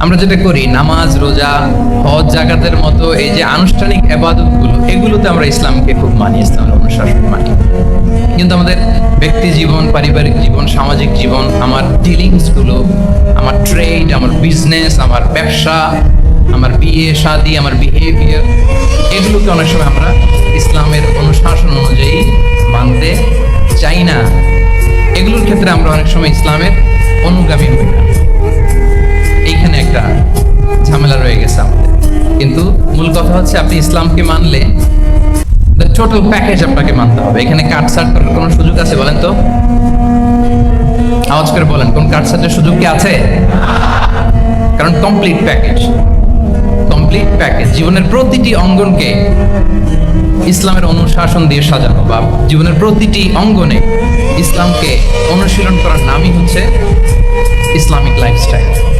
আমরা যেটা করি নামাজ, রোজা, হজ, যাকাতের মতো এই যে আনুষ্ঠানিক ইবাদতগুলো, এগুলোতে আমরা ইসলামকে খুব মানি, ইসলামের অনুশাসন মানি। কিন্তু আমাদের ব্যক্তি জীবন, পারিবারিক জীবন, সামাজিক জীবন, আমার ডিলিংস গুলো, আমার ট্রেড, আমার বিজনেস, আমার ব্যবসা, আমার বিয়ে শাদী, আমার বিহেভিয়ার, এগুলোকে অনেক সময় আমরা ইসলামের অনুশাসন অনুযায়ী মানতে চাই না। এগুলোর ক্ষেত্রে আমরা অনেক সময় ইসলামের অনুগামী হই না। এইখানে একটা ঝামেলা রয়ে গেছে আমাদের। কিন্তু মূল কথা হচ্ছে আপনি ইসলামকে মানলে টোটাল প্যাকেজ আপনাকে মানতে হবে। এখানে কাটছাট করার কোনো সুযোগ আছে বলেন তো? আওয়াজ করে বলেন, কোন কাটছাটের সুযোগ কি আছে? কারণ কমপ্লিট প্যাকেজ, কমপ্লিট প্যাকেজ, জীবনের প্রতিটি অঙ্গনকে ইসলামের অনুশাসন দিয়ে সাজানো, বা জীবনের প্রতিটি অঙ্গনে ইসলামকে অনুশীলন করার নামই হচ্ছে ইসলামিক লাইফস্টাইল।